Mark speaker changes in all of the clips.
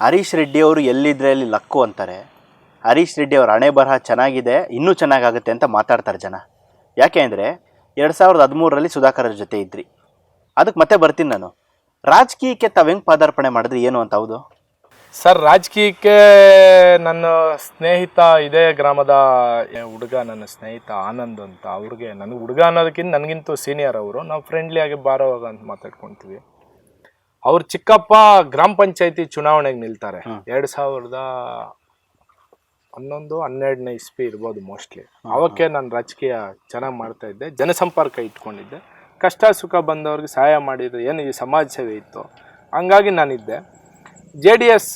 Speaker 1: ಹರೀಶ್ ರೆಡ್ಡಿ ಅವರು ಎಲ್ಲಿದ್ರೆ ಅಲ್ಲಿ ಲಕ್ಕು ಅಂತಾರೆ. ಹರೀಶ್ ರೆಡ್ಡಿ ಅವರ ಹಣೆ ಬರಹ ಚೆನ್ನಾಗಿದೆ, ಇನ್ನೂ ಚೆನ್ನಾಗಾಗುತ್ತೆ ಅಂತ ಮಾತಾಡ್ತಾರೆ ಜನ. ಯಾಕೆ ಅಂದರೆ 2013ರಲ್ಲಿ ಸುಧಾಕರ್ ಜೊತೆ ಇದ್ರಿ. ಅದಕ್ಕೆ ಮತ್ತೆ ಬರ್ತೀನಿ ನಾನು. ರಾಜಕೀಯಕ್ಕೆ ತಾವು ಹೆಂಗೆ ಪಾದಾರ್ಪಣೆ ಮಾಡಿದ್ರಿ ಏನು ಅಂತ? ಹೌದು
Speaker 2: ಸರ್, ರಾಜಕೀಯಕ್ಕೆ ನನ್ನ ಸ್ನೇಹಿತ ಇದೇ ಗ್ರಾಮದ ಹುಡುಗ, ನನ್ನ ಸ್ನೇಹಿತ ಆನಂದ್ ಅಂತ. ಅವ್ರಿಗೆ ನನಗೆ ಹುಡುಗ ಅನ್ನೋದಕ್ಕಿಂತ ನನಗಿಂತೂ ಸೀನಿಯರ್ ಅವರು. ನಾವು ಫ್ರೆಂಡ್ಲಿಯಾಗಿ ಬಾರೋವಾಗ ಅಂತ ಮಾತಾಡ್ಕೊತೀವಿ. ಅವ್ರ ಚಿಕ್ಕಪ್ಪ ಗ್ರಾಮ ಪಂಚಾಯತಿ ಚುನಾವಣೆಗೆ ನಿಲ್ತಾರೆ. 2011-12 ಇಸ್ವಿ ಇರ್ಬೋದು ಮೋಸ್ಟ್ಲಿ. ಅವಕ್ಕೆ ನಾನು ರಾಜಕೀಯ ಚೆನ್ನಾಗಿ ಮಾಡ್ತಾ ಇದ್ದೆ, ಜನಸಂಪರ್ಕ ಇಟ್ಕೊಂಡಿದ್ದೆ. ಕಷ್ಟ ಸುಖ ಬಂದವ್ರಿಗೆ ಸಹಾಯ ಮಾಡಿದ್ರು, ಏನು ಈ ಸಮಾಜ ಸೇವೆ ಇತ್ತು, ಹಂಗಾಗಿ ನಾನಿದ್ದೆ. JDS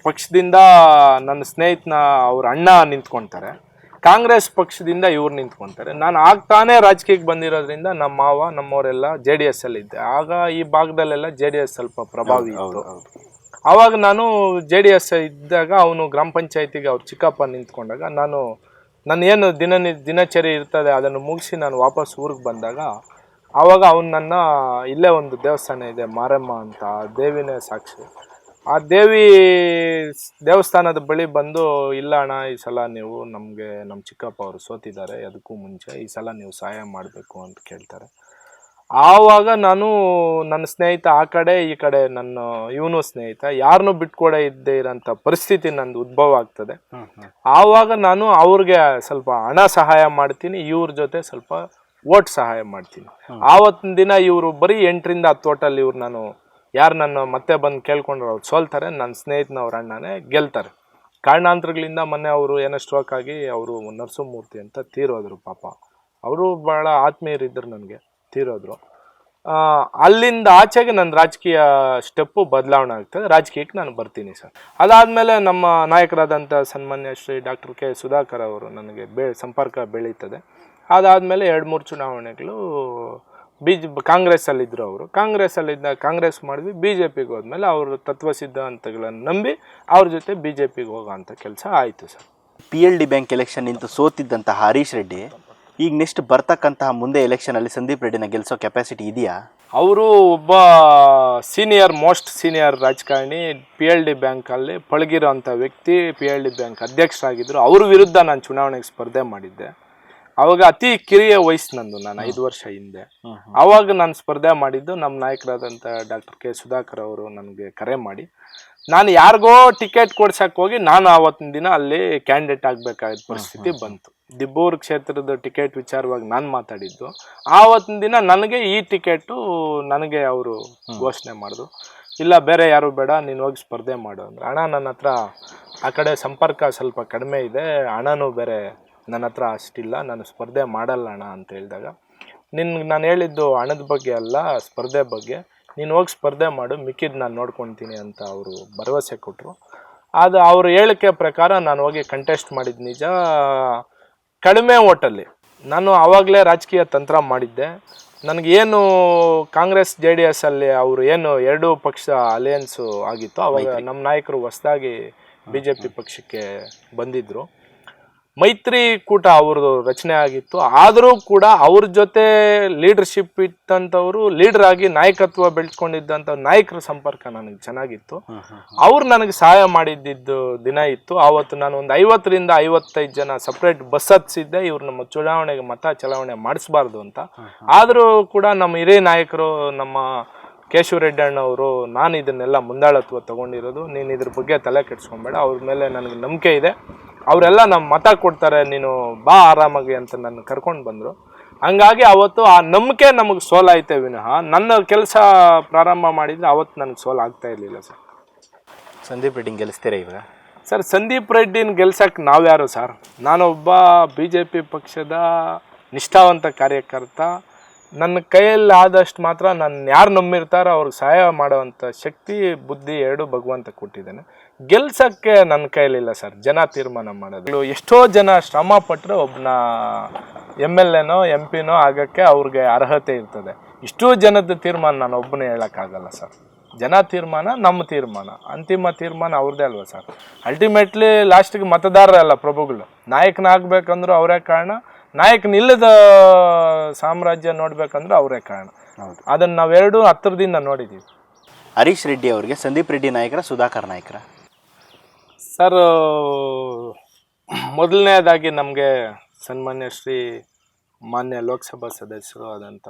Speaker 2: ಪಕ್ಷದಿಂದ ನನ್ನ ಸ್ನೇಹಿತನ ಅವ್ರ ಅಣ್ಣ ನಿಂತ್ಕೊಳ್ತಾರೆ, ಕಾಂಗ್ರೆಸ್ ಪಕ್ಷದಿಂದ ಇವ್ರು ನಿಂತ್ಕೊಳ್ತಾರೆ. ನಾನು ಆಗ್ತಾನೆ ರಾಜಕೀಯಕ್ಕೆ ಬಂದಿರೋದ್ರಿಂದ ನಮ್ಮ ಮಾವ ನಮ್ಮವರೆಲ್ಲ JDS ಅಲ್ಲಿ ಇದ್ದೆ. ಆಗ ಈ ಭಾಗದಲ್ಲೆಲ್ಲ JDS ಸ್ವಲ್ಪ ಪ್ರಭಾವಿ ಇತ್ತು. ಆವಾಗ ನಾನು JDS ಇದ್ದಾಗ ಅವನು ಗ್ರಾಮ ಪಂಚಾಯತಿಗೆ ಅವ್ರ ಚಿಕ್ಕಪ್ಪ ನಿಂತ್ಕೊಂಡಾಗ ನಾನು ಏನು ದಿನಚರಿ ಇರ್ತದೆ ಅದನ್ನು ಮುಗಿಸಿ ನಾನು ವಾಪಸ್ ಊರಿಗೆ ಬಂದಾಗ ಆವಾಗ ಅವನು ನನ್ನ ಇಲ್ಲೇ ಒಂದು ದೇವಸ್ಥಾನ ಇದೆ ಮಾರಮ್ಮ ಅಂತ, ದೇವಿನೇ ಸಾಕ್ಷಿ. ಆ ದೇವಸ್ಥಾನದ ಬಳಿ ಬಂದು, ಇಲ್ಲ ಅಣ್ಣ, ಈ ಸಲ ನೀವು ನಮ್ಮ ಚಿಕ್ಕಪ್ಪ ಅವರು ಸೋತಿದ್ದಾರೆ, ಅದಕ್ಕೂ ಮುಂಚೆ ಈ ಸಲ ನೀವು ಸಹಾಯ ಮಾಡಬೇಕು ಅಂತ ಕೇಳ್ತಾರೆ. ಆವಾಗ ನಾನು ನನ್ನ ಸ್ನೇಹಿತ ಆ ಕಡೆ ಈ ಕಡೆ, ಇವನು ಸ್ನೇಹಿತ ಯಾರನ್ನೂ ಬಿಟ್ಕೊಡೇ ಇದ್ದೇ ಇರೋಂಥ ಪರಿಸ್ಥಿತಿ ನಂದು ಉದ್ಭವ ಆಗ್ತದೆ. ಆವಾಗ ನಾನು ಅವ್ರಿಗೆ ಸ್ವಲ್ಪ ಹಣ ಸಹಾಯ ಮಾಡ್ತೀನಿ, ಇವ್ರ ಜೊತೆ ಸ್ವಲ್ಪ ಓಟ್ ಸಹಾಯ ಮಾಡ್ತೀನಿ. ಆವತ್ತಿನ ದಿನ ಇವರು ಬರೀ 8-10 ಓಟಲ್ಲಿ ಇವ್ರು ಯಾರು ನನ್ನ ಮತ್ತೆ ಬಂದು ಕೇಳ್ಕೊಂಡ್ರೆ ಅವ್ರು ಸೋಲ್ತಾರೆ. ನನ್ನ ಸ್ನೇಹಿತನವ್ರ ಅಣ್ಣನೇ ಗೆಲ್ತಾರೆ. ಕಾರಣಾಂತರಗಳಿಂದ ಮೊನ್ನೆ ಅವರು ಏನೋ ಸ್ಟ್ರೋಕ್ ಆಗಿ ಅವರು ನರಸಿಂಹಮೂರ್ತಿ ಅಂತ ತೀರೋದ್ರು. ಪಾಪ ಅವರು ಭಾಳ ಆತ್ಮೀಯರಿದ್ದರು, ನನಗೆ ತೀರೋದ್ರು. ಅಲ್ಲಿಂದ ಆಚೆಗೆ ನನ್ನ ರಾಜಕೀಯ ಸ್ಟೆಪ್ಪು ಬದಲಾವಣೆ ಆಗ್ತದೆ. ರಾಜಕೀಯಕ್ಕೆ ನಾನು ಬರ್ತೀನಿ ಸರ್. ಅದಾದಮೇಲೆ ನಮ್ಮ ನಾಯಕರಾದಂಥ ಸನ್ಮಾನ್ಯ ಶ್ರೀ ಡಾಕ್ಟರ್ ಕೆ ಸುಧಾಕರ್ ಅವರು ನನಗೆ ಸಂಪರ್ಕ ಬೆಳೀತದೆ. ಅದಾದಮೇಲೆ 2-3 ಚುನಾವಣೆಗಳು ಕಾಂಗ್ರೆಸ್ಸಲ್ಲಿದ್ದರು. ಅವರು ಕಾಂಗ್ರೆಸ್ ಮಾಡಿದ್ವಿ. BJPಗೆ ಹೋದ್ಮೇಲೆ ಅವರು ತತ್ವ ಸಿದ್ಧಾಂತಗಳನ್ನು ನಂಬಿ ಅವ್ರ ಜೊತೆ BJPಗೆ ಹೋಗೋ ಅಂಥ ಕೆಲಸ ಆಯಿತು ಸರ್.
Speaker 1: PLD ಬ್ಯಾಂಕ್ ಎಲೆಕ್ಷನ್ ನಿಂತು ಸೋತಿದ್ದಂತಹ ಹರೀಶ್ ರೆಡ್ಡಿ ಈಗ ನೆಕ್ಸ್ಟ್ ಬರ್ತಕ್ಕಂತಹ ಮುಂದೆ ಎಲೆಕ್ಷನಲ್ಲಿ ಸಂದೀಪ್ ರೆಡ್ಡಿನ ಗೆಲ್ಲಿಸೋ ಕೆಪಾಸಿಟಿ ಇದೆಯಾ?
Speaker 2: ಅವರು ಒಬ್ಬ ಮೋಸ್ಟ್ ಸೀನಿಯರ್ ರಾಜಕಾರಣಿ, PLD ಬ್ಯಾಂಕಲ್ಲಿ ಪಳಗಿರೋ ಅಂಥ ವ್ಯಕ್ತಿ. PLD ಬ್ಯಾಂಕ್ ಅಧ್ಯಕ್ಷರಾಗಿದ್ದರು. ಅವ್ರ ವಿರುದ್ಧ ನಾನು ಚುನಾವಣೆಗೆ ಸ್ಪರ್ಧೆ ಮಾಡಿದ್ದೆ. ಆವಾಗ ಅತಿ ಕಿರಿಯ ವಯಸ್ಸು ನಂದು, ನಾನು 5 ವರ್ಷ ಹಿಂದೆ. ಆವಾಗ ನಾನು ಸ್ಪರ್ಧೆ ಮಾಡಿದ್ದು ನಮ್ಮ ನಾಯಕರಾದಂಥ ಡಾಕ್ಟರ್ ಕೆ ಸುಧಾಕರ್ ಅವರು ನನಗೆ ಕರೆ ಮಾಡಿ, ನಾನು ಯಾರಿಗೋ ಟಿಕೆಟ್ ಕೊಡ್ಸಕ್ಕೆ ಹೋಗಿ ನಾನು ಆವತ್ತಿನ ದಿನ ಅಲ್ಲಿ ಕ್ಯಾಂಡಿಡೇಟ್ ಆಗಬೇಕಾದ ಪರಿಸ್ಥಿತಿ ಬಂತು. ದಿಬ್ಬೂರು ಕ್ಷೇತ್ರದ ಟಿಕೆಟ್ ವಿಚಾರವಾಗಿ ನಾನು ಮಾತಾಡಿದ್ದು. ಆವತ್ತಿನ ದಿನ ನನಗೆ ಈ ಟಿಕೆಟು ನನಗೆ ಅವರು ಘೋಷಣೆ ಮಾಡಿದ್ರು. ಇಲ್ಲ, ಬೇರೆ ಯಾರು ಬೇಡ, ನೀನು ಹೋಗಿ ಸ್ಪರ್ಧೆ ಮಾಡು ಅಂದ್ರೆ. ಹಣ ನನ್ನ ಹತ್ರ ಆ ಕಡೆ ಸಂಪರ್ಕ ಸ್ವಲ್ಪ ಕಡಿಮೆ ಇದೆ, ಹಣನೂ ಬೇರೆ ನನ್ನ ಹತ್ರ ಅಷ್ಟಿಲ್ಲ, ನಾನು ಸ್ಪರ್ಧೆ ಮಾಡಲ್ಲ ಅಣ್ಣ ಅಂತ ಹೇಳಿದಾಗ, ನಾನು ಹೇಳಿದ್ದು ಹಣದ ಬಗ್ಗೆ ಅಲ್ಲ, ಸ್ಪರ್ಧೆ ಬಗ್ಗೆ. ನೀನು ಹೋಗಿ ಸ್ಪರ್ಧೆ ಮಾಡು, ಮಿಕ್ಕಿದ್ದು ನಾನು ನೋಡ್ಕೊತೀನಿ ಅಂತ ಅವರು ಭರವಸೆ ಕೊಟ್ಟರು. ಅದು ಅವ್ರ ಹೇಳಿಕೆ ಪ್ರಕಾರ ನಾನು ಹೋಗಿ ಕಂಟೆಸ್ಟ್ ಮಾಡಿದ್ದು ನಿಜ. ಕಡಿಮೆ ಓಟಲ್ಲಿ ನಾನು ಆವಾಗಲೇ ರಾಜಕೀಯ ತಂತ್ರ ಮಾಡಿದ್ದೆ. ನನಗೇನು ಕಾಂಗ್ರೆಸ್ JDS ಅಲ್ಲಿ ಅವರು ಏನು 2 ಪಕ್ಷ ಅಲಯನ್ಸು ಆಗಿತ್ತು, ಅವಾಗ ನಮ್ಮ ನಾಯಕರು ಹೊಸದಾಗಿ BJP ಪಕ್ಷಕ್ಕೆ ಬಂದಿದ್ದರು. ಮೈತ್ರಿಕೂಟ ಅವ್ರದ್ದು ರಚನೆ ಆಗಿತ್ತು. ಆದರೂ ಕೂಡ ಅವ್ರ ಜೊತೆ ಲೀಡರ್ಶಿಪ್ ಇತ್ತಂಥವ್ರು, ಲೀಡರ್ ಆಗಿ ನಾಯಕತ್ವ ಬೆಳೆಸ್ಕೊಂಡಿದ್ದಂಥ ನಾಯಕರ ಸಂಪರ್ಕ ನನಗೆ ಚೆನ್ನಾಗಿತ್ತು. ಅವ್ರು ನನಗೆ ಸಹಾಯ ಮಾಡಿದ್ದಿದ್ದು ದಿನ ಇತ್ತು. ಆವತ್ತು ನಾನು ಒಂದು 50-55 ಜನ ಸಪ್ರೇಟ್ ಬಸ್ ಹತ್ತಿಸಿದ್ದೆ, ಇವ್ರು ನಮ್ಮ ಚುನಾವಣೆಗೆ ಮತ ಚಲಾವಣೆ ಮಾಡಿಸ್ಬಾರ್ದು ಅಂತ. ಆದರೂ ಕೂಡ ನಮ್ಮ ಹಿರಿಯ ನಾಯಕರು, ನಮ್ಮ ಕೇಶವ ರೆಡ್ಡಿ ಅಣ್ಣವರು, ನಾನು ಇದನ್ನೆಲ್ಲ ಮುಂದಾಳತ್ವ ತೊಗೊಂಡಿರೋದು, ನೀನು ಇದ್ರ ಬಗ್ಗೆ ತಲೆ ಕೆಡಿಸ್ಕೊಬೇಡ, ಅವ್ರ ಮೇಲೆ ನನಗೆ ನಂಬಿಕೆ ಇದೆ, ಅವರೆಲ್ಲ ನಮ್ಮ ಮತ ಕೊಡ್ತಾರೆ, ನೀನು ಬಾ ಆರಾಮಾಗಿ ಅಂತ ನನ್ನ ಕರ್ಕೊಂಡು ಬಂದರು. ಹಂಗಾಗಿ ಅವತ್ತು ಆ ನಂಬಿಕೆ ನಮಗೆ ಸೋಲಾಯ್ತೇ ವಿನಃ ನನ್ನ ಕೆಲಸ ಪ್ರಾರಂಭ ಮಾಡಿದರೆ ಅವತ್ತು ನನಗೆ ಸೋಲು ಆಗ್ತಾ ಇರಲಿಲ್ಲ ಸರ್.
Speaker 1: ಸಂದೀಪ್ ರೆಡ್ಡಿನ ಗೆಲ್ಲಿಸ್ತೀರಾ ಇವಾಗ?
Speaker 2: ಸರ್, ಸಂದೀಪ್ ರೆಡ್ಡಿನ ಗೆಲ್ಸಕ್ಕೆ ನಾವ್ಯಾರು ಸರ್? ನಾನೊಬ್ಬ BJP ಪಕ್ಷದ ನಿಷ್ಠಾವಂತ ಕಾರ್ಯಕರ್ತ. ನನ್ನ ಕೈಯಲ್ಲಿ ಆದಷ್ಟು ಮಾತ್ರ ನಾನು ಯಾರು ನಂಬಿರ್ತಾರೋ ಅವ್ರಿಗೆ ಸಹಾಯ ಮಾಡೋವಂಥ ಶಕ್ತಿ, ಬುದ್ಧಿ 2 ಭಗವಂತ ಕೊಟ್ಟಿದ್ದಾನೆ. ಗೆಲ್ಸಕ್ಕೆ ನನ್ನ ಕೈಲಿಲ್ಲ ಸರ್, ಜನ ತೀರ್ಮಾನ ಮಾಡೋದು. ಎಷ್ಟೋ ಜನ ಶ್ರಮ ಪಟ್ಟರೆ ಒಬ್ಬನ MLAನೋ MP ನೋ ಆಗೋಕ್ಕೆ ಅವ್ರಿಗೆ ಅರ್ಹತೆ ಇರ್ತದೆ. ಇಷ್ಟೂ ಜನದ ತೀರ್ಮಾನ ನಾನು ಒಬ್ಬನೇ ಹೇಳೋಕ್ಕಾಗಲ್ಲ ಸರ್. ಜನ ತೀರ್ಮಾನ, ನಮ್ಮ ತೀರ್ಮಾನ, ಅಂತಿಮ ತೀರ್ಮಾನ ಅವ್ರದ್ದೇ ಅಲ್ವ ಸರ್. ಅಲ್ಟಿಮೇಟ್ಲಿ ಲಾಸ್ಟಿಗೆ ಮತದಾರರಲ್ಲ ಪ್ರಭುಗಳು. ನಾಯಕನಾಗಬೇಕಂದ್ರೂ ಅವರೇ ಕಾರಣ, ನಾಯಕನಿಲ್ಲದ ಸಾಮ್ರಾಜ್ಯ ನೋಡ್ಬೇಕಂದ್ರೆ ಅವರೇ ಕಾರಣ. ಅದನ್ನು ನಾವೆರಡೂ ಹತ್ತಿರದಿಂದ ನೋಡಿದ್ದೀವಿ.
Speaker 1: ಹರೀಶ್ ರೆಡ್ಡಿ ಅವರಿಗೆ ಸಂದೀಪ್ ರೆಡ್ಡಿ ನಾಯಕರ, ಸುಧಾಕರ್ ನಾಯಕರ?
Speaker 2: ಸರ್, ಮೊದಲನೇದಾಗಿ ನಮಗೆ ಸನ್ಮಾನ್ಯ ಮಾನ್ಯ ಲೋಕಸಭಾ ಸದಸ್ಯರು ಆದಂಥ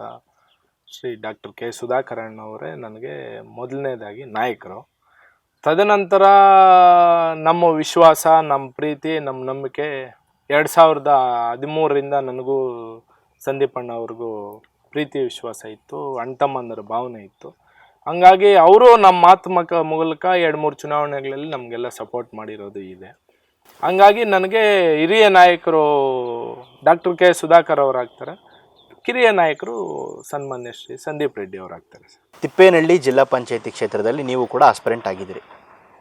Speaker 2: ಶ್ರೀ ಡಾಕ್ಟರ್ ಕೆ ಸುಧಾಕರಣ್ಣ ಅವರೇ ನನಗೆ ಮೊದಲನೇದಾಗಿ ನಾಯಕರು. ತದನಂತರ ನಮ್ಮ ವಿಶ್ವಾಸ, ನಮ್ಮ ಪ್ರೀತಿ, ನಮ್ಮ ನಂಬಿಕೆ 2013ರಿಂದ ನನಗೂ ಸಂದೀಪಣ್ಣ ಅವ್ರಿಗೂ ಪ್ರೀತಿ ವಿಶ್ವಾಸ ಇತ್ತು, ಅಣ್ತಮ್ಮಂದರ ಭಾವನೆ ಇತ್ತು. ಹಂಗಾಗಿ ಅವರು ನಮ್ಮ ಮಾತು ಮೂಲಕ 2-3 ಚುನಾವಣೆಗಳಲ್ಲಿ ನಮಗೆಲ್ಲ ಸಪೋರ್ಟ್ ಮಾಡಿರೋದು ಇದೆ. ಹಂಗಾಗಿ ನನಗೆ ಹಿರಿಯ ನಾಯಕರು ಡಾಕ್ಟರ್ ಕೆ ಸುಧಾಕರ್ ಅವರಾಗ್ತಾರೆ, ಕಿರಿಯ ನಾಯಕರು ಸನ್ಮಾನ್ಯ ಶ್ರೀ ಸಂದೀಪ್ ರೆಡ್ಡಿ ಅವರಾಗ್ತಾರೆ ಸರ್.
Speaker 1: ತಿಪ್ಪೇನಹಳ್ಳಿ ಜಿಲ್ಲಾ ಪಂಚಾಯತಿ ಕ್ಷೇತ್ರದಲ್ಲಿ ನೀವು ಕೂಡ ಆಸ್ಪರೆಂಟ್ ಆಗಿದ್ದೀರಿ.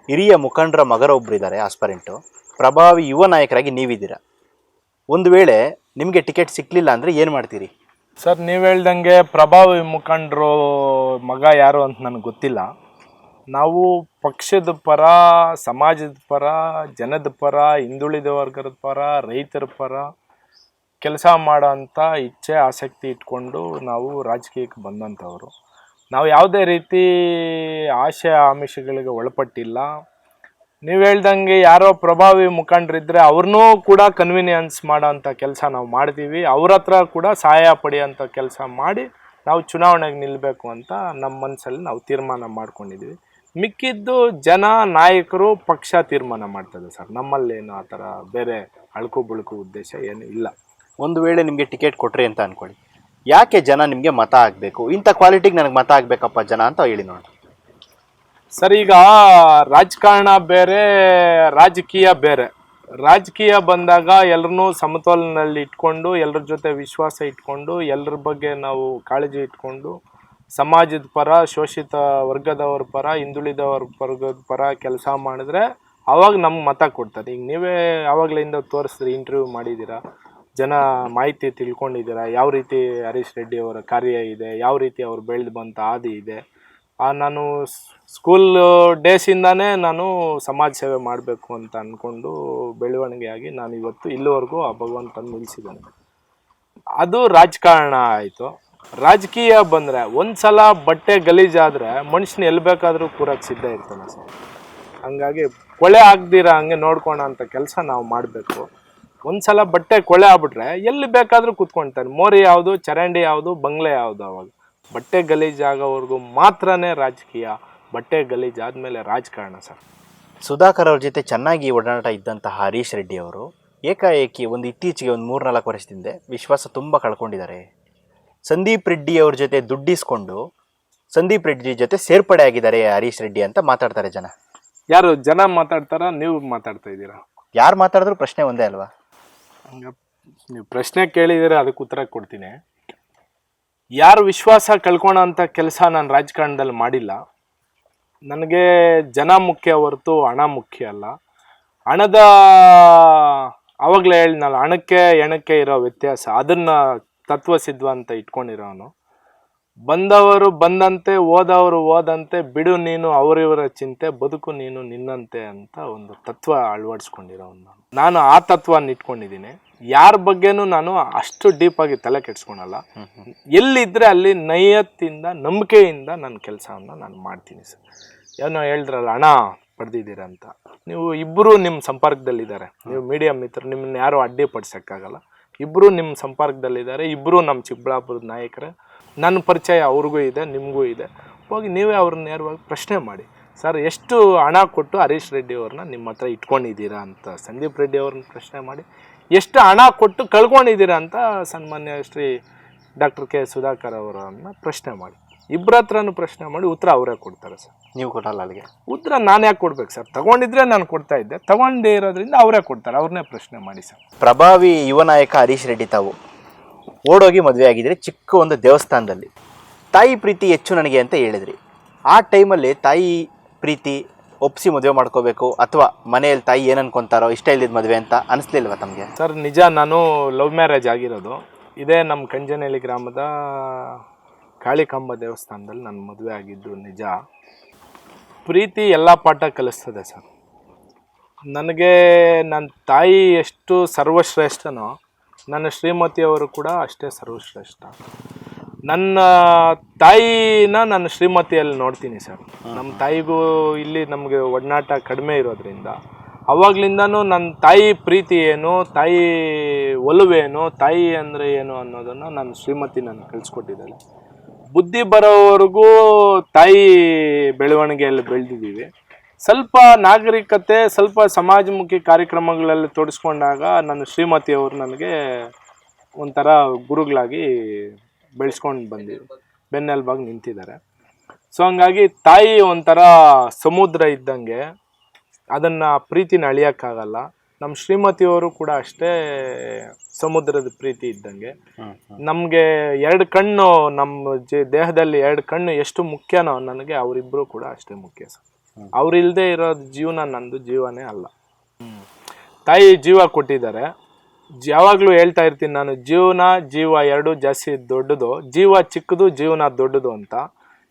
Speaker 1: ಹಿರಿಯ ಮುಖಂಡರ ಮಗರೊಬ್ಬರಿದ್ದಾರೆ ಆಸ್ಪರೆಂಟು, ಪ್ರಭಾವಿ ಯುವ ನಾಯಕರಾಗಿ ನೀವಿದ್ದೀರಾ. ಒಂದು ವೇಳೆ ನಿಮಗೆ ಟಿಕೆಟ್ ಸಿಕ್ಕಲಿಲ್ಲ ಅಂದರೆ ಏನು ಮಾಡ್ತೀರಿ?
Speaker 2: ಸರ್, ನೀವು ಹೇಳ್ದಂಗೆ ಪ್ರಭಾವಿ ಮುಖಂಡರು ಮಗ ಯಾರು ಅಂತ ನನಗೆ ಗೊತ್ತಿಲ್ಲ. ನಾವು ಪಕ್ಷದ ಪರ, ಸಮಾಜದ ಪರ, ಜನದ ಪರ, ಹಿಂದುಳಿದ ವರ್ಗದ ಪರ, ರೈತರ ಪರ ಕೆಲಸ ಮಾಡೋಂಥ ಇಚ್ಛೆ, ಆಸಕ್ತಿ ಇಟ್ಕೊಂಡು ನಾವು ರಾಜಕೀಯಕ್ಕೆ ಬಂದಂಥವ್ರು. ನಾವು ಯಾವುದೇ ರೀತಿ ಆಶೆ ಆಮಿಷಗಳಿಗೆ ಒಳಪಟ್ಟಿಲ್ಲ. ನೀವು ಹೇಳ್ದಂಗೆ ಯಾರೋ ಪ್ರಭಾವಿ ಮುಖಂಡರಿದ್ದರೆ ಅವ್ರನ್ನೂ ಕೂಡ ಕನ್ವಿನಿಯನ್ಸ್ ಮಾಡೋಂಥ ಕೆಲಸ ನಾವು ಮಾಡ್ತೀವಿ. ಅವ್ರ ಹತ್ರ ಕೂಡ ಸಹಾಯ ಪಡೆಯೋಂಥ ಕೆಲಸ ಮಾಡಿ ನಾವು ಚುನಾವಣೆಗೆ ನಿಲ್ಲಬೇಕು ಅಂತ ನಮ್ಮ ಮನಸ್ಸಲ್ಲಿ ನಾವು ತೀರ್ಮಾನ ಮಾಡ್ಕೊಂಡಿದ್ದೀವಿ. ಮಿಕ್ಕಿದ್ದು ಜನ, ನಾಯಕರು, ಪಕ್ಷ ತೀರ್ಮಾನ ಮಾಡ್ತದೆ ಸರ್. ನಮ್ಮಲ್ಲೇನು ಆ ಥರ ಬೇರೆ ಅಳ್ಕು ಬುಳುಕು ಉದ್ದೇಶ ಏನು ಇಲ್ಲ.
Speaker 1: ಒಂದು ವೇಳೆ ನಿಮಗೆ ಟಿಕೆಟ್ ಕೊಟ್ರಿ ಅಂತ ಅಂದ್ಕೊಳ್ಳಿ, ಯಾಕೆ ಜನ ನಿಮಗೆ ಮತ ಆಗಬೇಕು, ಇಂಥ ಕ್ವಾಲಿಟಿಗೆ ನನಗೆ ಮತ ಆಗಬೇಕಪ್ಪ ಜನ ಅಂತ ಹೇಳಿ ನೋಡಿ.
Speaker 2: ಸರ್, ಈಗ ರಾಜಕಾರಣ ಬೇರೆ, ರಾಜಕೀಯ ಬೇರೆ. ರಾಜಕೀಯ ಬಂದಾಗ ಎಲ್ಲರನ್ನೂ ಸಮತೋಲನಲ್ಲಿ ಇಟ್ಕೊಂಡು, ಎಲ್ಲರ ಜೊತೆ ವಿಶ್ವಾಸ ಇಟ್ಕೊಂಡು, ಎಲ್ಲರ ಬಗ್ಗೆ ನಾವು ಕಾಳಜಿ ಇಟ್ಕೊಂಡು, ಸಮಾಜದ ಪರ, ಶೋಷಿತ ವರ್ಗದವ್ರ ಪರ, ಹಿಂದುಳಿದ ವರ್ಗದ ಪರ ಕೆಲಸ ಮಾಡಿದ್ರೆ ಆವಾಗ ನಮ್ಗೆ ಮತ ಕೊಡ್ತಾರೆ. ಈಗ ನೀವೇ ಆವಾಗಲಿಂದ ತೋರಿಸಿದ್ರಿ, ಇಂಟರ್ವ್ಯೂ ಮಾಡಿದ್ದೀರಾ, ಜನ ಮಾಹಿತಿ ತಿಳ್ಕೊಂಡಿದ್ದೀರಾ, ಯಾವ ರೀತಿ ಹರೀಶ್ ರೆಡ್ಡಿ ಅವರ ಕಾರ್ಯ ಇದೆ, ಯಾವ ರೀತಿ ಅವ್ರು ಬೆಳೆದು ಬಂತ ಹಾದಿ ಇದೆ. ನಾನು ಸ್ಕೂಲ್ ಡೇಸಿಂದಾನೇ ನಾನು ಸಮಾಜ ಸೇವೆ ಮಾಡಬೇಕು ಅಂತ ಅಂದ್ಕೊಂಡು ಬೆಳವಣಿಗೆಯಾಗಿ ನಾನು ಇವತ್ತು ಇಲ್ಲಿವರೆಗೂ ಆ ಭಗವಂತನ ನಿಲ್ಲಿಸಿದ್ದೇನೆ. ಅದು ರಾಜಕಾರಣ ಆಯಿತು. ರಾಜಕೀಯ ಬಂದರೆ ಒಂದು ಸಲ ಬಟ್ಟೆ ಗಲೀಜಾದರೆ ಮನುಷ್ಯನ ಎಲ್ಲಿ ಬೇಕಾದರೂ ಕೂರಕ್ಕೆ ಸಿದ್ಧ ಇರ್ತಾನೆ ಸರ್. ಹಂಗಾಗಿ ಕೊಳೆ ಆಗದಿರ ಹಂಗೆ ನೋಡ್ಕೊಳೋ ಅಂಥ ಕೆಲಸ ನಾವು ಮಾಡಬೇಕು. ಒಂದು ಸಲ ಬಟ್ಟೆ ಕೊಳೆ ಆಗ್ಬಿಟ್ರೆ ಎಲ್ಲಿ ಬೇಕಾದರೂ ಕೂತ್ಕೊಳ್ತಾನೆ. ಮೋರಿ ಯಾವುದು, ಚರಂಡಿ ಯಾವುದು, ಬಂಗ್ಲೆ ಯಾವುದು. ಅವಾಗ ಬಟ್ಟೆ ಗಲೀಜಾಗೋವರೆಗೂ ಮಾತ್ರನೇ ರಾಜಕೀಯ. ಬಟ್ಟೆ ಗಲೀಜಾದ್ಮೇಲೆ ರಾಜಕಾರಣ ಸರ್.
Speaker 1: ಸುಧಾಕರ್ ಅವ್ರ ಜೊತೆ ಚೆನ್ನಾಗಿ ಒಡನಾಟ ಇದ್ದಂತಹ ಹರೀಶ್ ರೆಡ್ಡಿ ಅವರು ಏಕಾಏಕಿ ಇತ್ತೀಚೆಗೆ 3-4 ವರ್ಷದಿಂದ ವಿಶ್ವಾಸ ತುಂಬ ಕಳ್ಕೊಂಡಿದ್ದಾರೆ. ಸಂದೀಪ್ ರೆಡ್ಡಿ ಅವ್ರ ಜೊತೆ ದುಡ್ಡಿಸ್ಕೊಂಡು ಸಂದೀಪ್ ರೆಡ್ಡಿ ಜೊತೆ ಸೇರ್ಪಡೆ ಆಗಿದ್ದಾರೆ ಹರೀಶ್ ರೆಡ್ಡಿ ಅಂತ ಮಾತಾಡ್ತಾರೆ ಜನ.
Speaker 2: ಯಾರು ಜನ ಮಾತಾಡ್ತಾರ, ನೀವು ಮಾತಾಡ್ತಾ ಇದ್ದೀರಾ?
Speaker 1: ಯಾರು ಮಾತಾಡಿದ್ರು ಪ್ರಶ್ನೆ ಒಂದೇ ಅಲ್ವಾ?
Speaker 2: ನೀವು ಪ್ರಶ್ನೆ ಕೇಳಿದರೆ ಅದಕ್ಕೆ ಉತ್ತರ ಕೊಡ್ತೀನಿ. ಯಾರು ವಿಶ್ವಾಸ ಕಳ್ಕೊಳ್ಳೋ ಅಂಥ ಕೆಲಸ ನಾನು ರಾಜಕಾರಣದಲ್ಲಿ ಮಾಡಿಲ್ಲ. ನನಗೆ ಜನ ಮುಖ್ಯ ಹೊರತು ಹಣ ಮುಖ್ಯ ಅಲ್ಲ. ಹಣದ ಆವಾಗಲೇ ಹೇಳಿದ್ನಲ್ಲ, ಹಣಕ್ಕೆ ಹೆಣಕ್ಕೆ ಇರೋ ವ್ಯತ್ಯಾಸ, ಅದನ್ನು ತತ್ವಸಿದ್ಧ ಅಂತ ಇಟ್ಕೊಂಡಿರೋನು. ಬಂದವರು ಬಂದಂತೆ, ಹೋದವರು ಹೋದಂತೆ, ಬಿಡು ನೀನು ಅವರಿವರ ಚಿಂತೆ, ಬದುಕು ನೀನು ನಿನ್ನಂತೆ ಅಂತ ಒಂದು ತತ್ವ ಅಳವಡಿಸ್ಕೊಂಡಿರೋನು ನಾನು. ಆ ತತ್ವನ ಇಟ್ಕೊಂಡಿದ್ದೀನಿ. ಯಾರ ಬಗ್ಗೆನೂ ನಾನು ಅಷ್ಟು ಡೀಪಾಗಿ ತಲೆ ಕೆಡ್ಸ್ಕೊಳಲ್ಲ. ಎಲ್ಲಿದ್ದರೆ ಅಲ್ಲಿ ನೈಯತ್ತಿಂದ, ನಂಬಿಕೆಯಿಂದ ನನ್ನ ಕೆಲಸವನ್ನು ನಾನು ಮಾಡ್ತೀನಿ ಸರ್. ಏನೋ ಹೇಳಿದ್ರಲ್ಲ, ಹಣ ಪಡೆದಿದ್ದೀರ ಅಂತ. ನೀವು ಇಬ್ಬರು ನಿಮ್ಮ ಸಂಪರ್ಕದಲ್ಲಿದ್ದಾರೆ, ನೀವು ಮೀಡಿಯಾ ಮಿತ್ರರು, ನಿಮ್ಮನ್ನ ಯಾರು ಅಡ್ಡಿಪಡಿಸೋಕ್ಕಾಗಲ್ಲ. ಇಬ್ಬರು ನಿಮ್ಮ ಸಂಪರ್ಕದಲ್ಲಿದ್ದಾರೆ, ಇಬ್ಬರು ನಮ್ಮ ಚಿಕ್ಕಬಳ್ಳಾಪುರದ ನಾಯಕರೇ. ನನ್ನ ಪರಿಚಯ ಅವ್ರಿಗೂ ಇದೆ, ನಿಮಗೂ ಇದೆ. ಹೋಗಿ ನೀವೇ ಅವ್ರನ್ನ ನೇರವಾಗಿ ಪ್ರಶ್ನೆ ಮಾಡಿ, ಸರ್ ಎಷ್ಟು ಹಣ ಕೊಟ್ಟು ಹರೀಶ್ ರೆಡ್ಡಿ ಅವ್ರನ್ನ ನಿಮ್ಮ ಹತ್ರ ಇಟ್ಕೊಂಡಿದ್ದೀರಾ ಅಂತ ಸಂದೀಪ್ ರೆಡ್ಡಿ ಅವ್ರನ್ನ ಪ್ರಶ್ನೆ ಮಾಡಿ, ಎಷ್ಟು ಹಣ ಕೊಟ್ಟು ಕಳ್ಕೊಂಡಿದ್ದೀರಾ ಅಂತ ಸನ್ಮಾನ್ಯ ಶ್ರೀ ಡಾಕ್ಟರ್ ಕೆ ಸುಧಾಕರ್ ಅವರನ್ನು ಪ್ರಶ್ನೆ ಮಾಡಿ. ಇಬ್ಬರ ಹತ್ರನೂ ಪ್ರಶ್ನೆ ಮಾಡಿ ಉತ್ತರ ಅವರೇ ಕೊಡ್ತಾರೆ ಸರ್.
Speaker 1: ನೀವು ಕೊಟ್ಟಲ್ಲ ಅಲ್ಲಿಗೆ
Speaker 2: ಉತ್ತರ ನಾನು ಯಾಕೆ ಕೊಡ್ಬೇಕು ಸರ್? ತಗೊಂಡಿದ್ರೆ ನಾನು ಕೊಡ್ತಾ ಇದ್ದೆ, ತಗೊಂಡೇ ಇರೋದ್ರಿಂದ ಅವರೇ ಕೊಡ್ತಾರೆ. ಅವ್ರನ್ನೇ ಪ್ರಶ್ನೆ ಮಾಡಿ ಸರ್.
Speaker 1: ಪ್ರಭಾವಿ ಯುವ ನಾಯಕ ಹರೀಶ್ ರೆಡ್ಡಿ ತಾವು ಓಡೋಗಿ ಮದುವೆ ಆಗಿದ್ರಿ ಚಿಕ್ಕ ಒಂದು ದೇವಸ್ಥಾನದಲ್ಲಿ. ತಾಯಿ ಪ್ರೀತಿ ಹೆಚ್ಚು ನನಗೆ ಅಂತ ಹೇಳಿದ್ರಿ. ಆ ಟೈಮಲ್ಲಿ ತಾಯಿ ಪ್ರೀತಿ ಒಪ್ಪಿಸಿ ಮದುವೆ ಮಾಡ್ಕೋಬೇಕು ಅಥವಾ ಮನೆಯಲ್ಲಿ ತಾಯಿ ಏನು ಅನ್ಕೊತಾರೋ, ಇಷ್ಟ ಇಲ್ಲದ ಮದುವೆ ಅಂತ ಅನಿಸ್ಲಿಲ್ವ ತಮಗೆ?
Speaker 2: ಸರ್ ನಿಜ, ನಾನು ಲವ್ ಮ್ಯಾರೇಜ್ ಆಗಿರೋದು. ಇದೇ ನಮ್ಮ ಕಂಜನಹಳ್ಳಿ ಗ್ರಾಮದ ಕಾಳಿಕಾಂಬ ದೇವಸ್ಥಾನದಲ್ಲಿ ನನ್ನ ಮದುವೆ ಆಗಿದ್ದು ನಿಜ. ಪ್ರೀತಿ ಎಲ್ಲ ಪಾಠ ಕಲಿಸ್ತದೆ ಸರ್. ನನಗೆ ನನ್ನ ತಾಯಿ ಎಷ್ಟು ಸರ್ವಶ್ರೇಷ್ಠನೋ, ನನ್ನ ಶ್ರೀಮತಿಯವರು ಕೂಡ ಅಷ್ಟೇ ಸರ್ವಶ್ರೇಷ್ಠ. ನನ್ನ ತಾಯಿನ ನನ್ನ ಶ್ರೀಮತಿಯಲ್ಲಿ ನೋಡ್ತೀನಿ ಸರ್. ನಮ್ಮ ತಾಯಿಗೂ ಇಲ್ಲಿ ನಮಗೆ ಒಡನಾಟ ಕಡಿಮೆ ಇರೋದ್ರಿಂದ ಅವಾಗ್ಲಿಂದನೂ ನನ್ನ ತಾಯಿ ಪ್ರೀತಿ ಏನು, ತಾಯಿ ಒಲವೇನು, ತಾಯಿ ಅಂದರೆ ಏನು ಅನ್ನೋದನ್ನು ನನ್ನ ಶ್ರೀಮತಿ ನನಗೆ ಕಲಿಸ್ಕೊಟ್ಟಿದ್ದಾಳೆ. ಬುದ್ಧಿ ಬರೋವರೆಗೂ ತಾಯಿ ಬೆಳವಣಿಗೆಯಲ್ಲಿ ಬೆಳೆದಿದ್ದೀವಿ. ಸ್ವಲ್ಪ ನಾಗರಿಕತೆ, ಸ್ವಲ್ಪ ಸಮಾಜಮುಖಿ ಕಾರ್ಯಕ್ರಮಗಳಲ್ಲಿ ತೊಡಸ್ಕೊಂಡಾಗ ನನ್ನ ಶ್ರೀಮತಿಯವರು ನನಗೆ ಒಂಥರ ಗುರುಗಳಾಗಿ ಬೆಳೆಸ್ಕೊಂಡು ಬಂದಿದ್ರು, ಬೆನ್ನೆಲುಬಾಗಿ ನಿಂತಿದ್ದಾರೆ. ಸೊ ಹಂಗಾಗಿ ತಾಯಿ ಒಂಥರ ಸಮುದ್ರ ಇದ್ದಂಗೆ, ಅದನ್ನು ಪ್ರೀತಿನ ಅಳಿಯೋಕ್ಕಾಗಲ್ಲ. ನಮ್ಮ ಶ್ರೀಮತಿಯವರು ಕೂಡ ಅಷ್ಟೇ ಸಮುದ್ರದ ಪ್ರೀತಿ ಇದ್ದಂಗೆ. ನಮಗೆ ಎರಡು ಕಣ್ಣು, ನಮ್ಮ ದೇಹದಲ್ಲಿ ಎರಡು ಕಣ್ಣು ಎಷ್ಟು ಮುಖ್ಯನೋ ನನಗೆ ಅವರಿಬ್ಬರು ಕೂಡ ಅಷ್ಟೇ ಮುಖ್ಯ ಸರ್. ಅವರಿಲ್ಲದೆ ಇರೋದು ಜೀವನ ನಂದು ಜೀವನೇ ಅಲ್ಲ. ತಾಯಿ ಜೀವ ಕೊಟ್ಟಿದ್ದಾರೆ. ಯಾವಾಗಲೂ ಹೇಳ್ತಾ ಇರ್ತೀನಿ ನಾನು, ಜೀವ ಎರಡು ಜಾಸ್ತಿ ದೊಡ್ಡದು, ಜೀವ ಚಿಕ್ಕದು, ಜೀವನ ದೊಡ್ಡದು ಅಂತ.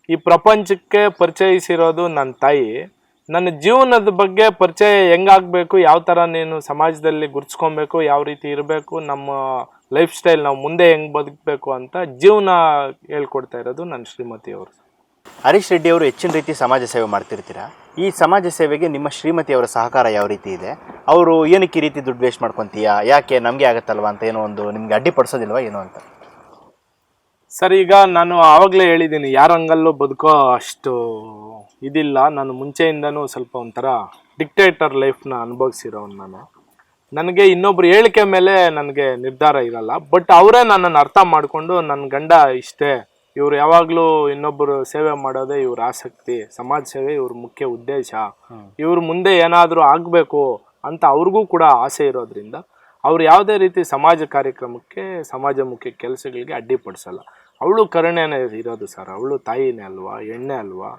Speaker 2: ಈ ಪ್ರಪಂಚಕ್ಕೆ ಪರಿಚಯಿಸಿರೋದು ನನ್ನ ತಾಯಿ. ನನ್ನ ಜೀವನದ ಬಗ್ಗೆ ಪರಿಚಯ ಹೆಂಗಾಗಬೇಕು, ಯಾವ ಥರ ನೀನು ಸಮಾಜದಲ್ಲಿ ಗುರುತಿಸ್ಕೊಬೇಕು, ಯಾವ ರೀತಿ ಇರಬೇಕು, ನಮ್ಮ ಲೈಫ್ ಸ್ಟೈಲ್ ನಾವು ಮುಂದೆ ಹೆಂಗೆ ಬದುಕಬೇಕು ಅಂತ ಜೀವನ ಹೇಳ್ಕೊಡ್ತಾ ಇರೋದು ನನ್ನ ಶ್ರೀಮತಿಯವರು.
Speaker 1: ಹರೀಶ್ ರೆಡ್ಡಿ ಅವರು ಹೆಚ್ಚಿನ ರೀತಿ ಸಮಾಜ ಸೇವೆ ಮಾಡ್ತಿರ್ತೀರಾ. ಈ ಸಮಾಜ ಸೇವೆಗೆ ನಿಮ್ಮ ಶ್ರೀಮತಿಯವರ ಸಹಕಾರ ಯಾವ ರೀತಿ ಇದೆ? ಅವರು ಏನಕ್ಕೆ ಈ ರೀತಿ ದುಡ್ಡು ವೇಸ್ಟ್ ಮಾಡ್ಕೊತೀಯಾ, ಯಾಕೆ ನಮಗೆ ಆಗತ್ತಲ್ವಾ ಅಂತ ಏನೋ ಒಂದು ನಿಮ್ಗೆ ಅಡ್ಡಿಪಡಿಸೋದಿಲ್ವಾ ಏನೋ ಅಂತ?
Speaker 2: ಸರ್, ಈಗ ನಾನು ಆವಾಗಲೇ ಹೇಳಿದ್ದೀನಿ, ಯಾರ ಹಂಗಲ್ಲೂ ಬದುಕೋ ಅಷ್ಟು ಇದಿಲ್ಲ. ನಾನು ಮುಂಚೆಯಿಂದನೂ ಸ್ವಲ್ಪ ಒಂಥರ ಡಿಕ್ಟೇಟರ್ ಲೈಫ್ನ ಅನುಭವಿಸಿರೋನು ನಾನು. ನನಗೆ ಇನ್ನೊಬ್ರು ಹೇಳಿಕೆ ಮೇಲೆ ನನಗೆ ನಿರ್ಧಾರ ಇರಲ್ಲ. ಬಟ್ ಅವರೇ ನನ್ನನ್ನು ಅರ್ಥ ಮಾಡಿಕೊಂಡು, ನನ್ನ ಗಂಡ ಇಷ್ಟೇ, ಇವ್ರು ಯಾವಾಗಲೂ ಇನ್ನೊಬ್ಬರು ಸೇವೆ ಮಾಡೋದೇ ಇವ್ರ ಆಸಕ್ತಿ, ಸಮಾಜ ಸೇವೆ ಇವ್ರ ಮುಖ್ಯ ಉದ್ದೇಶ, ಇವ್ರ ಮುಂದೆ ಏನಾದರೂ ಆಗಬೇಕು ಅಂತ ಅವ್ರಿಗೂ ಕೂಡ ಆಸೆ ಇರೋದ್ರಿಂದ ಅವ್ರು ಯಾವುದೇ ರೀತಿ ಸಮಾಜ ಕಾರ್ಯಕ್ರಮಕ್ಕೆ, ಸಮಾಜಮುಖಿ ಕೆಲಸಗಳಿಗೆ ಅಡ್ಡಿಪಡಿಸಲ್ಲ. ಅವಳು ಕರುಣೆನೇ ಇರೋದು ಸರ್. ಅವಳು ತಾಯಿನೇ ಅಲ್ವಾ, ಎಣ್ಣೆ ಅಲ್ವಾ.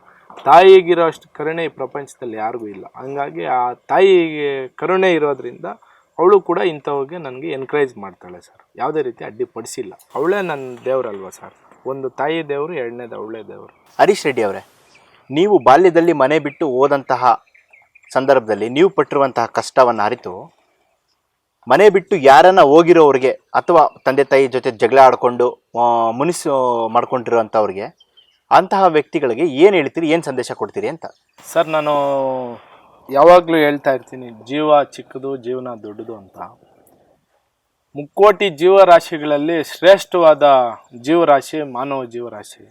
Speaker 2: ತಾಯಿಗಿರೋ ಅಷ್ಟು ಕರುಣೆ ಈ ಪ್ರಪಂಚದಲ್ಲಿ ಯಾರಿಗೂ ಇಲ್ಲ. ಹಂಗಾಗಿ ಆ ತಾಯಿಗೆ ಕರುಣೆ ಇರೋದ್ರಿಂದ ಅವಳು ಕೂಡ ಇಂಥವ್ರಿಗೆ ನನಗೆ ಎನ್ಕರೇಜ್ ಮಾಡ್ತಾಳೆ ಸರ್. ಯಾವುದೇ ರೀತಿ ಅಡ್ಡಿಪಡಿಸಿಲ್ಲ. ಅವಳೇ ನನ್ನ ದೇವರಲ್ವಾ ಸರ್. ಒಂದು ತಾಯಿ ದೇವರು, ಎರಡನೇದು ಅವಳೇ ದೇವರು.
Speaker 1: ಹರೀಶ್ ರೆಡ್ಡಿ ಅವರೇ, ನೀವು ಬಾಲ್ಯದಲ್ಲಿ ಮನೆ ಬಿಟ್ಟು ಹೋದಂತಹ ಸಂದರ್ಭದಲ್ಲಿ ನೀವು ಪಟ್ಟಿರುವಂತಹ ಕಷ್ಟವನ್ನು ಅರಿತು ಮನೆ ಬಿಟ್ಟು ಯಾರನ್ನ ಹೋಗಿರೋರಿಗೆ ಅಥವಾ ತಂದೆ ತಾಯಿ ಜೊತೆ ಜಗಳ ಆಡಿಕೊಂಡು ಮುನಿಸು ಮಾಡ್ಕೊಂಡಿರೋಂಥವ್ರಿಗೆ, ಅಂತಹ ವ್ಯಕ್ತಿಗಳಿಗೆ ಏನು ಹೇಳ್ತೀರಿ, ಏನು ಸಂದೇಶ ಕೊಡ್ತೀರಿ ಅಂತ?
Speaker 2: ಸರ್, ನಾನು ಯಾವಾಗಲೂ ಹೇಳ್ತಾ ಇರ್ತೀನಿ, ಜೀವ ಚಿಕ್ಕದು, ಜೀವನ ದೊಡ್ಡದು ಅಂತ. ಮುಕ್ಕೋಟಿ ಜೀವರಾಶಿಗಳಲ್ಲಿ ಶ್ರೇಷ್ಠವಾದ ಜೀವರಾಶಿ ಮಾನವ ಜೀವರಾಶಿ.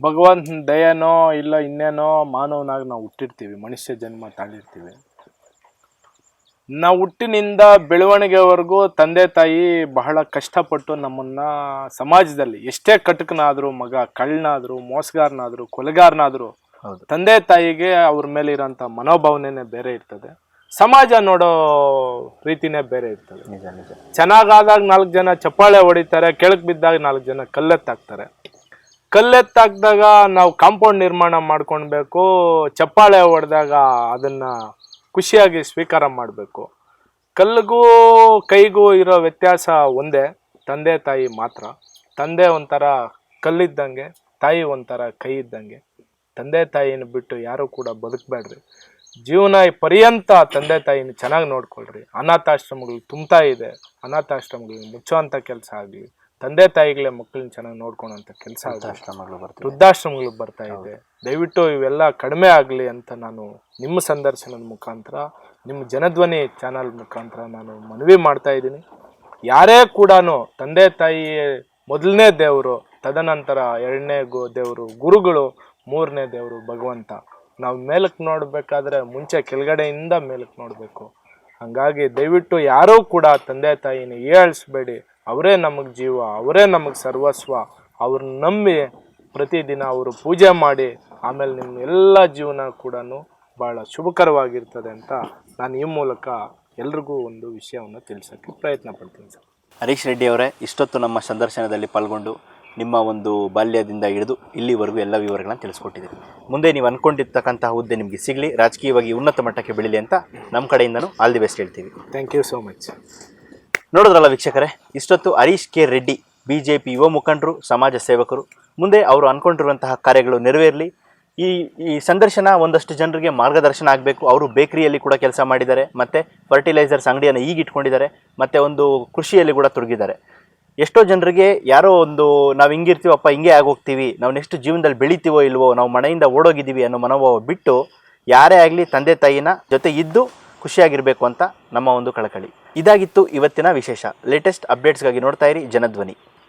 Speaker 2: ಭಗವಂತನ ದಯನೋ ಇಲ್ಲ ಇನ್ನೇನೋ ಮಾನವನಾಗಿ ನಾವು ಹುಟ್ಟಿರ್ತೀವಿ, ಮನುಷ್ಯ ಜನ್ಮ ತಾಳಿರ್ತೀವಿ. ನಾವು ಹುಟ್ಟಿನಿಂದ ಬೆಳವಣಿಗೆವರೆಗೂ ತಂದೆ ತಾಯಿ ಬಹಳ ಕಷ್ಟಪಟ್ಟು ನಮ್ಮನ್ನು ಸಮಾಜದಲ್ಲಿ ಎಷ್ಟೇ ಕಟಕನಾದರೂ, ಮಗ ಕಳ್ಳನಾದರೂ, ಮೋಸಗಾರನಾದರೂ, ಕೊಲೆಗಾರನಾದರೂ, ತಂದೆ ತಾಯಿಗೆ ಅವ್ರ ಮೇಲೆ ಇರೋಂಥ ಮನೋಭಾವನೆನೇ ಬೇರೆ ಇರ್ತದೆ. ಸಮಾಜ ನೋಡೋ ರೀತಿನೇ ಬೇರೆ ಇರ್ತದೆ. ಚೆನ್ನಾಗಾದಾಗ 4 ಜನ ಚಪ್ಪಾಳೆ ಹೊಡಿತಾರೆ, ಕೆಳಗೆ ಬಿದ್ದಾಗ 4 ಜನ ಕಲ್ಲೆತ್ತಾಕ್ತಾರೆ. ಕಲ್ಲೆತ್ತಾಕ್ದಾಗ ನಾವು ಕಾಂಪೌಂಡ್ ನಿರ್ಮಾಣ ಮಾಡ್ಕೊಳ್ಬೇಕು, ಚಪ್ಪಾಳೆ ಹೊಡೆದಾಗ ಅದನ್ನು ಖುಷಿಯಾಗಿ ಸ್ವೀಕಾರ ಮಾಡಬೇಕು. ಕಲ್ಲಿಗೂ ಕೈಗೂ ಇರೋ ವ್ಯತ್ಯಾಸ ಒಂದೇ, ತಂದೆ ತಾಯಿ ಮಾತ್ರ. ತಂದೆ ಒಂಥರ ಕಲ್ಲಿದ್ದಂಗೆ, ತಾಯಿ ಒಂಥರ ಕೈ ಇದ್ದಂಗೆ. ತಂದೆ ತಾಯಿನ ಬಿಟ್ಟು ಯಾರೂ ಕೂಡ ಬದುಕಬೇಡ್ರಿ. ಜೀವನ ಪರ್ಯಂತ ತಂದೆ ತಾಯಿನ ಚೆನ್ನಾಗಿ ನೋಡ್ಕೊಳ್ರಿ. ಅನಾಥಾಶ್ರಮಗಳು ತುಂಬ್ತಾ ಇದೆ, ಅನಾಥಾಶ್ರಮಗಳನ್ನ ಮುಚ್ಚುವಂಥ ಕೆಲಸ ಆಗಲಿ, ತಂದೆ ತಾಯಿಗಳೇ ಮಕ್ಕಳನ್ನ ಚೆನ್ನಾಗಿ ನೋಡ್ಕೊಳೋಂಥ ಕೆಲಸ ವೃದ್ಧಾಶ್ರಮಗಳು ಬರ್ತಾ ಇದೆ. ದಯವಿಟ್ಟು ಇವೆಲ್ಲ ಕಡಿಮೆ ಆಗಲಿ ಅಂತ ನಾನು ನಿಮ್ಮ ಸಂದರ್ಶನದ ಮುಖಾಂತರ, ನಿಮ್ಮ ಜನಧ್ವನಿ ಚಾನಲ್ ಮುಖಾಂತರ ನಾನು ಮನವಿ ಮಾಡ್ತಾ ಇದ್ದೀನಿ. ಯಾರೇ ಕೂಡ ತಂದೆ ತಾಯಿ ಮೊದಲನೇ ದೇವರು, ತದನಂತರ ಎರಡನೇ ದೇವರು ಗುರುಗಳು, ಮೂರನೇ ದೇವರು ಭಗವಂತ. ನಾವು ಮೇಲಕ್ಕೆ ನೋಡಬೇಕಾದ್ರೆ ಮುಂಚೆ ಕೆಳಗಡೆಯಿಂದ ಮೇಲಕ್ಕೆ ನೋಡಬೇಕು. ಹಾಗಾಗಿ ದಯವಿಟ್ಟು ಯಾರೂ ಕೂಡ ತಂದೆ ತಾಯಿನ ಹೀಯಾಳಿಸ್ಬೇಡಿ. ಅವರೇ ನಮಗೆ ಜೀವ, ಅವರೇ ನಮಗೆ ಸರ್ವಸ್ವ. ಅವ್ರನ್ನ ನಂಬಿ ಪ್ರತಿದಿನ ಅವರು ಪೂಜೆ ಮಾಡಿ, ಆಮೇಲೆ ನಿಮ್ಮ ಎಲ್ಲ ಜೀವನ ಕೂಡ ಭಾಳ ಶುಭಕರವಾಗಿರ್ತದೆ ಅಂತ ನಾನು ಈ ಮೂಲಕ ಎಲ್ರಿಗೂ ಒಂದು ವಿಷಯವನ್ನು ತಿಳಿಸೋಕ್ಕೆ ಪ್ರಯತ್ನ ಪಡ್ತೀನಿ ಸರ್.
Speaker 1: ಹರೀಶ್ ರೆಡ್ಡಿ ಅವರೇ, ಇಷ್ಟೊತ್ತು ನಮ್ಮ ಸಂದರ್ಶನದಲ್ಲಿ ಪಾಲ್ಗೊಂಡು ನಿಮ್ಮ ಒಂದು ಬಾಲ್ಯದಿಂದ ಹಿಡಿದು ಇಲ್ಲಿವರೆಗೂ ಎಲ್ಲ ವಿವರಗಳನ್ನು ತಿಳಿಸ್ಕೊಟ್ಟಿದ್ದೀರಿ. ಮುಂದೆ ನೀವು ಅಂದ್ಕೊಂಡಿರ್ತಕ್ಕಂತಹ ಹುದ್ದೆ ನಿಮಗೆ ಸಿಗಲಿ, ರಾಜಕೀಯವಾಗಿ ಉನ್ನತ ಮಟ್ಟಕ್ಕೆ ಬೆಳೀಲಿ ಅಂತ ನಮ್ಮ ಕಡೆಯಿಂದನೂ ಆಲ್ ದಿ ಬೆಸ್ಟ್ ಹೇಳ್ತೀವಿ.
Speaker 2: Thank you so much.
Speaker 1: ನೋಡಿದ್ರಲ್ಲ ವೀಕ್ಷಕರೇ, ಇಷ್ಟೊತ್ತು ಹರೀಶ್ ಕೆ ರೆಡ್ಡಿ BJP ಯುವ ಮುಖಂಡರು, ಸಮಾಜ ಸೇವಕರು. ಮುಂದೆ ಅವರು ಅಂದ್ಕೊಂಡಿರುವಂತಹ ಕಾರ್ಯಗಳು ನೆರವೇರಲಿ. ಈ ಸಂದರ್ಶನ ಒಂದಷ್ಟು ಜನರಿಗೆ ಮಾರ್ಗದರ್ಶನ ಆಗಬೇಕು. ಅವರು ಬೇಕರಿಯಲ್ಲಿ ಕೂಡ ಕೆಲಸ ಮಾಡಿದ್ದಾರೆ, ಮತ್ತು ಫರ್ಟಿಲೈಸರ್ಸ್ ಅಂಗಡಿಯನ್ನು ಈಗ ಇಟ್ಕೊಂಡಿದ್ದಾರೆ, ಮತ್ತು ಒಂದು ಕೃಷಿಯಲ್ಲಿ ಕೂಡ ತೊಡಗಿದ್ದಾರೆ. ಎಷ್ಟೋ ಜನರಿಗೆ ಯಾರೋ ಒಂದು ನಾವು ಹಿಂಗಿರ್ತೀವಪ್ಪ, ಹಿಂಗೆ ಆಗೋಗ್ತೀವಿ, ನಾವು ನೆಕ್ಸ್ಟ್ ಜೀವನದಲ್ಲಿ ಬೆಳಿತೀವೋ ಇಲ್ವೋ, ನಾವು ಮನೆಯಿಂದ ಓಡೋಗಿದ್ದೀವಿ ಅನ್ನೋ ಮನೋಭಾವ ಬಿಟ್ಟು ಯಾರೇ ಆಗಲಿ ತಂದೆ ತಾಯಿನ ಜೊತೆ ಇದ್ದು ಖುಷಿಯಾಗಿರಬೇಕು ಅಂತ ನಮ್ಮ ಒಂದು ಕಳಕಳಿ. ಇದಾಗಿತ್ತು ಇವತ್ತಿನ ವಿಶೇಷ. ಲೇಟೆಸ್ಟ್ ಅಪ್ಡೇಟ್ಸ್ಗಾಗಿ ನೋಡ್ತಾ ಇರಿ ಜನಧ್ವನಿ.